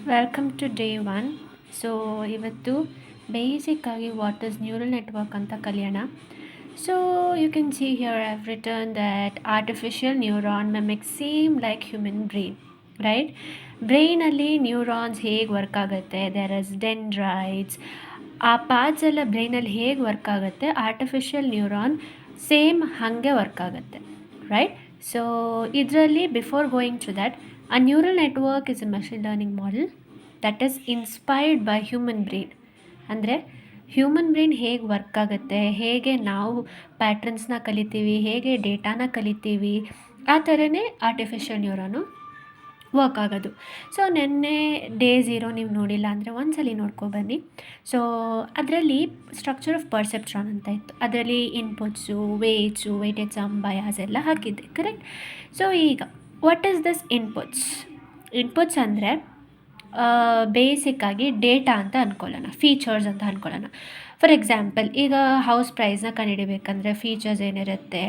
Welcome to day one. So ಇವತ್ತು ಬೇಸಿಕ್ಕಾಗಿ what is neural network ಅಂತ ಕಲಿಯೋಣ. So you can see here I have written that artificial neuron mimics same like human brain, right? ಬ್ರೈನಲ್ಲಿ neurons ಹೇಗೆ work ಆಗುತ್ತೆ, there is dendrites, ಆ parts ಎಲ್ಲ ಬ್ರೈನಲ್ಲಿ ಹೇಗೆ ವರ್ಕ್ ಆಗುತ್ತೆ, ಆರ್ಟಿಫಿಷಿಯಲ್ ನ್ಯೂರಾನ್ ಸೇಮ್ ಹಾಗೆ ವರ್ಕ್ ಆಗುತ್ತೆ, ರೈಟ್? ಸೊ ಇದರಲ್ಲಿ before going to that, a neural network is a machine learning model that is inspired by human brain. ಅಂದರೆ ಹ್ಯೂಮನ್ ಬ್ರೈನ್ ಹೇಗೆ ವರ್ಕ್ ಆಗುತ್ತೆ, ಹೇಗೆ ನಾವು ಪ್ಯಾಟ್ರನ್ಸ್ನ ಕಲಿತೀವಿ, ಹೇಗೆ ಡೇಟಾನ ಕಲಿತೀವಿ, ಆ ಥರನೇ ಆರ್ಟಿಫಿಷಿಯಲ್ ನ್ಯೂರಾನು ವರ್ಕ್ ಆಗೋದು. ಸೊ ನೆನ್ನೆ ಡೇ 0 ನೀವು ನೋಡಿಲ್ಲ ಅಂದರೆ ಒಂದ್ಸಲಿ ನೋಡ್ಕೊಬನ್ನಿ. ಸೊ ಅದರಲ್ಲಿ ಸ್ಟ್ರಕ್ಚರ್ ಆಫ್ ಪರ್ಸೆಪ್ಟ್ರಾನ್ ಅಂತ ಇತ್ತು. ಅದರಲ್ಲಿ ಇನ್ಪುಟ್ಸು, ವೇಟೇಜ್ ಸಮ್, ಬಯಾಸ್ ಎಲ್ಲ ಹಾಕಿದ್ದೆ, ಕರೆಕ್ಟ್? ಸೊ ಈಗ ವಾಟ್ ಈಸ್ ದಿಸ್ ಇನ್ಪುಟ್ಸ್ ಅಂದರೆ ಬೇಸಿಕ್ಕಾಗಿ ಡೇಟಾ ಅಂತ ಅಂದ್ಕೊಳ್ಳೋಣ, ಫೀಚರ್ಸ್ ಅಂತ ಅಂದ್ಕೊಳ್ಳೋಣ. ಫಾರ್ ಎಕ್ಸಾಂಪಲ್, ಈಗ ಹೌಸ್ ಪ್ರೈಸ್ನ ಕಂಡುಹಿಡಿಬೇಕಂದ್ರೆ ಫೀಚರ್ಸ್ ಏನಿರುತ್ತೆ,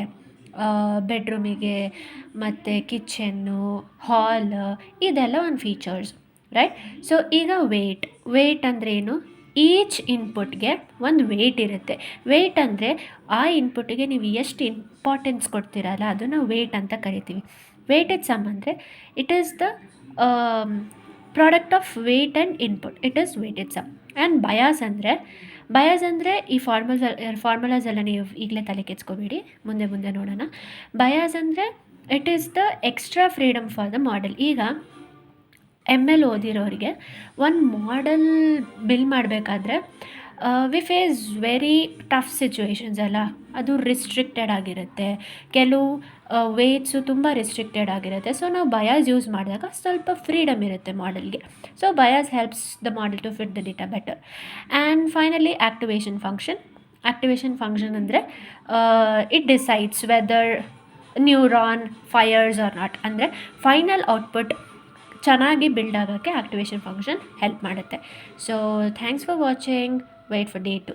ಬೆಡ್ರೂಮಿಗೆ ಮತ್ತು ಕಿಚನ್ನು, ಹಾಲ್, ಇದೆಲ್ಲ ಒಂದು ಫೀಚರ್ಸ್, ರೈಟ್? ಸೊ ಈಗ ವೇಟ್ ಅಂದರೆ ಏನು? ಈಚ್ ಇನ್ಪುಟ್ಗೆ ಒಂದು ವೇಟ್ ಇರುತ್ತೆ. ವೇಟ್ ಅಂದರೆ ಆ ಇನ್ಪುಟ್ಗೆ ನೀವು ಎಷ್ಟು ಇಂಪಾರ್ಟೆನ್ಸ್ ಕೊಡ್ತೀರಲ್ಲ ಅದನ್ನು ವೇಟ್ ಅಂತ ಕರಿತೀವಿ. ವೇಟೇಜ್ ಸಮ್ ಅಂದರೆ it is the product of weight and input, it is weightage sum. And bias ಅಂದರೆ ಈ ಫಾರ್ಮುಲಾಸ್ ಎಲ್ಲ ನೀವು ಈಗಲೇ ತಲೆ ಕೆಡ್ಸ್ಕೊಬೇಡಿ, ಮುಂದೆ ನೋಡೋಣ. ಬಯಾಸ್ ಅಂದರೆ it is the extra freedom for the model. ಈಗ ML ಓದಿರೋರಿಗೆ ಒಂದು ಮಾಡೆಲ್ ಬಿಲ್ ಮಾಡಬೇಕಾದ್ರೆ we face very tough situations ಅಲ್ಲ, ಅದು ರಿಸ್ಟ್ರಿಕ್ಟೆಡ್ ಆಗಿರುತ್ತೆ, ಕೆಲವು ವೇಟ್ಸು ತುಂಬ ರಿಸ್ಟ್ರಿಕ್ಟೆಡ್ ಆಗಿರುತ್ತೆ. ಸೊ ನಾವು ಬಯಾಸ್ ಯೂಸ್ ಮಾಡಿದಾಗ ಸ್ವಲ್ಪ ಫ್ರೀಡಮ್ ಇರುತ್ತೆ ಮಾಡೆಲ್ಗೆ. So bias helps the model to fit the data better. And finally activation function ಅಂದರೆ it decides whether neuron fires or not. ಅಂದರೆ ಫೈನಲ್ ಔಟ್ಪುಟ್ ಚೆನ್ನಾಗಿ ಬಿಲ್ಡ್ ಆಗೋಕ್ಕೆ ಆ್ಯಕ್ಟಿವೇಷನ್ ಫಂಕ್ಷನ್ ಹೆಲ್ಪ್ ಮಾಡುತ್ತೆ. So thanks for watching. Wait for day 2.